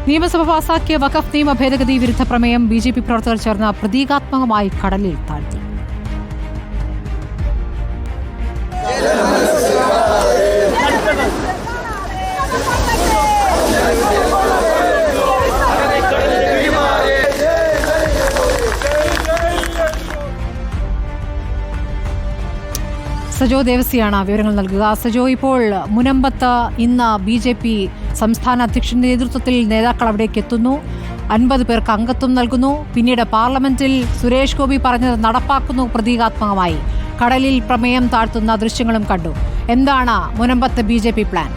നിയമസഭ പാസാക്കിയ വഖഫ് നിയമ ഭേദഗതി വിരുദ്ധ പ്രമേയം ബിജെപി പ്രവർത്തകർ ചേർന്ന് പ്രതീകാത്മകമായി കടലിൽ താഴ്ത്തി. സജോ ദേവസിയാണ് വിവരങ്ങൾ നൽകുക. സജോ, ഇപ്പോൾ മുനമ്പത്ത് ഇന്ന് ബി.ജെ.പി. സംസ്ഥാന അധ്യക്ഷന്റെ നേതൃത്വത്തിൽ നേതാക്കൾ അവിടേക്ക് എത്തുന്നു. 50 പേർക്ക് അംഗത്വം നൽകുന്നു. പിന്നീട് പാർലമെന്റിൽ സുരേഷ് ഗോപി പറഞ്ഞത് നടപ്പാക്കുന്നു. പ്രതീകാത്മകമായി കടലിൽ പ്രമേയം താഴ്ത്തുന്ന ദൃശ്യങ്ങളും കണ്ടു. എന്താണ് മുനമ്പത്ത് ബി.ജെ.പി. പ്ലാൻ?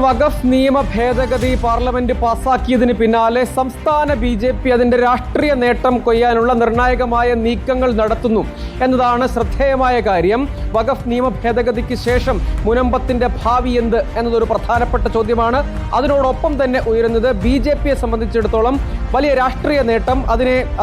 വഖഫ് നിയമ ഭേദഗതി പാർലമെന്റ് പാസാക്കിയതിന് പിന്നാലെ സംസ്ഥാന ബി.ജെ.പി. അതിന്റെ രാഷ്ട്രീയ നേട്ടം കൊയ്യാനുള്ള നിർണായകമായ നീക്കങ്ങൾ നടത്തുന്നു എന്നതാണ് ശ്രദ്ധേയമായ കാര്യം. വഖഫ് നിയമ ഭേദഗതിക്ക് ശേഷം മുനമ്പത്തിന്റെ ഭാവി എന്ത് എന്നതൊരു പ്രധാനപ്പെട്ട ചോദ്യമാണ്. അതിനോടൊപ്പം തന്നെ ഉയരുന്നത് ബി.ജെ.പിയെ സംബന്ധിച്ചിടത്തോളം വലിയ രാഷ്ട്രീയ നേട്ടം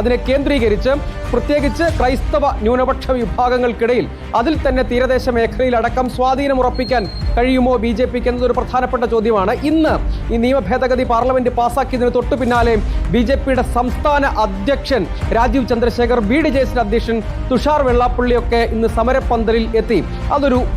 അതിനെ കേന്ദ്രീകരിച്ച് പ്രത്യേകിച്ച് ക്രൈസ്തവ ന്യൂനപക്ഷ വിഭാഗങ്ങൾക്കിടയിൽ അതിൽ തന്നെ തീരദേശ മേഖലയിലടക്കം സ്വാധീനം ഉറപ്പിക്കാൻ കഴിയുമോ ബി.ജെ.പിക്ക് എന്നതൊരു പ്രധാനപ്പെട്ട ചോദ്യമാണ്. ഇന്ന് ഈ നിയമ ഭേദഗതി പാർലമെന്റ് പാസാക്കിയതിന് തൊട്ടു പിന്നാലെ ബി.ജെ.പിയുടെ സംസ്ഥാന അധ്യക്ഷൻ രാജീവ് ചന്ദ്രശേഖർ, ബി.ഡി.ജെ.എസിന്റെ അധ്യക്ഷൻ തുഷാർ വെള്ളാപ്പള്ളിയൊക്കെ ഇന്ന് സമരപ്പന്തലിൽ എത്തി.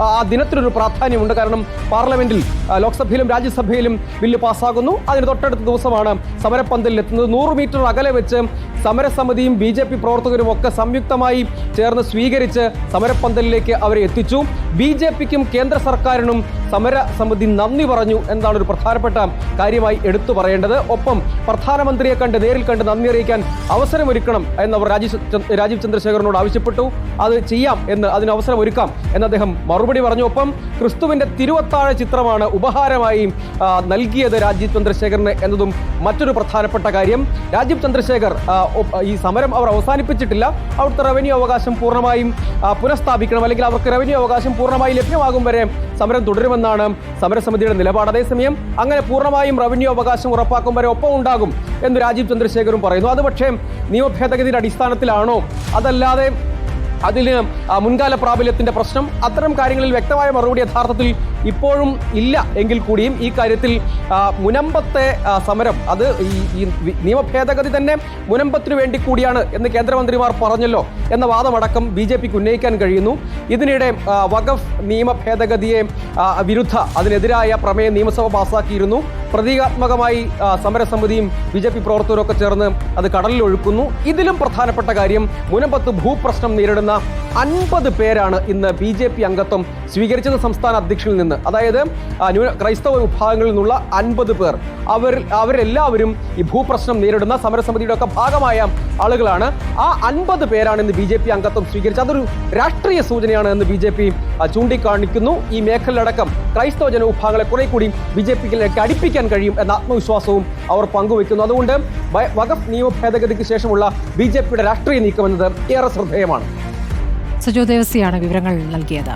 ആ ദിനത്തിനൊരു പ്രാധാന്യമുണ്ട്. കാരണം പാർലമെന്റിൽ ലോക്സഭയിലും രാജ്യസഭയിലും ബില്ല് പാസ്സാകുന്നു. അതിന് തൊട്ടടുത്ത ദിവസമാണ് സമരപ്പന്തലിൽ എത്തുന്നത്. 100 മീറ്റർ അകലെ വെച്ച് സമരസമിതിയും ബി.ജെ.പി. പ്രവർത്തകരും ഒക്കെ സംയുക്തമായി ചേർന്ന് സ്വീകരിച്ച് സമരപ്പന്തലിലേക്ക് അവരെ എത്തിച്ചു. ബി.ജെ.പിക്കും കേന്ദ്ര സർക്കാരിനും സമരസമിതി നന്ദി പറഞ്ഞു എന്നതാണ് ഒരു പ്രധാനപ്പെട്ട കാര്യമായി എടുത്തു പറയേണ്ടത്. ഒപ്പം പ്രധാനമന്ത്രിയെ നേരിൽ കണ്ട് നന്ദി അറിയിക്കാൻ അവസരമൊരുക്കണം എന്നവർ രാജീവ് ചന്ദ്രശേഖറിനോട് ആവശ്യപ്പെട്ടു. അത് ചെയ്യാം എന്ന്, അതിന് അവസരമൊരുക്കാം എന്ന് അദ്ദേഹം മറുപടി പറഞ്ഞു. ഒപ്പം ക്രിസ്തുവിന്റെ തിരുവത്താഴ ചിത്രമാണ് ഉപഹാരമായി നൽകിയത് രാജീവ് ചന്ദ്രശേഖറിന് എന്നതും മറ്റൊരു പ്രധാനപ്പെട്ട കാര്യം. രാജീവ് ചന്ദ്രശേഖർ ഈ സമരം അവർ അവസാനിപ്പിച്ചിട്ടില്ല. അവിടുത്തെ റവന്യൂ അവകാശം പൂർണ്ണമായും പുനഃസ്ഥാപിക്കണം, അല്ലെങ്കിൽ അവർക്ക് റവന്യൂ അവകാശം പൂർണ്ണമായി ലഭ്യമാകും വരെ സമരം തുടരുമെന്നാണ് സമരസമിതിയുടെ നിലപാട്. അതേസമയം അങ്ങനെ പൂർണ്ണമായും റവന്യൂ അവകാശം ഉറപ്പാക്കും വരെ ഒപ്പം ഉണ്ടാകും എന്ന് രാജീവ് ചന്ദ്രശേഖറും പറയുന്നു. അത് പക്ഷേ നിയമ ഭേദഗതിയുടെ അടിസ്ഥാനത്തിലാണോ, അതല്ലാതെ അതിന് മുൻകാല പ്രാബല്യത്തിന്റെ പ്രശ്നം, അത്തരം കാര്യങ്ങളിൽ വ്യക്തമായ മറുപടി യഥാർത്ഥത്തിൽ ഇപ്പോഴും ഇല്ല. എങ്കിൽ കൂടിയും ഈ കാര്യത്തിൽ മുനമ്പത്തെ സമരം അത് ഈ നിയമ ഭേദഗതി തന്നെ മുനമ്പത്തിനു വേണ്ടി കൂടിയാണ് എന്ന് കേന്ദ്രമന്ത്രിമാർ പറഞ്ഞല്ലോ എന്ന വാദമടക്കം ബി.ജെ.പിക്ക് ഉന്നയിക്കാൻ കഴിയുന്നു. ഇതിനിടെ വഖഫ് നിയമ ഭേദഗതിയെ അതിനെതിരായ പ്രമേയം നിയമസഭ പാസാക്കിയിരുന്നു. പ്രതീകാത്മകമായി സമരസമിതിയും ബി.ജെ.പി. പ്രവർത്തകരും ഒക്കെ ചേർന്ന് അത് കടലിൽ ഒഴുക്കുന്നു. ഇതിലും പ്രധാനപ്പെട്ട കാര്യം, മുനമ്പത്ത് ഭൂപ്രശ്നം നേരിടുന്ന 50 പേരാണ് ഇന്ന് ബി.ജെ.പി. അംഗത്വം സ്വീകരിച്ചത് സംസ്ഥാന അധ്യക്ഷനിൽ നിന്ന്. അതായത് ക്രൈസ്തവ വിഭാഗങ്ങളിൽ നിന്നുള്ള 50 പേർ. അവരെല്ലാവരും ഈ ഭൂപ്രശ്നം നേരിടുന്ന സമരസമിതിയുടെ ഒക്കെ ഭാഗമായ ആളുകളാണ്. ആ 50 പേരാണ് ഇന്ന് ബി.ജെ.പി. അംഗത്വം സ്വീകരിച്ചത്. അതൊരു രാഷ്ട്രീയ സൂചനയാണ് എന്ന് ബി.ജെ.പി. ചൂണ്ടിക്കാണിക്കുന്നു. ഈ മേഖലയിലടക്കം ക്രൈസ്തവ ജനവിഭാഗങ്ങളെ കുറെ കൂടി ബി.ജെ.പിയിലേക്ക് അടുപ്പിക്കാൻ കഴിയും എന്ന ആത്മവിശ്വാസവും അവർ പങ്കുവയ്ക്കുന്നു. അതുകൊണ്ട് വഖഫ് നിയമ ഭേദഗതിക്ക് ശേഷമുള്ള ബി.ജെ.പിയുടെ രാഷ്ട്രീയ നീക്കം എന്നത് ഏറെ ശ്രദ്ധേയമാണ്. സജോ ദേവസിയാണ് വിവരങ്ങൾ നൽകിയത്.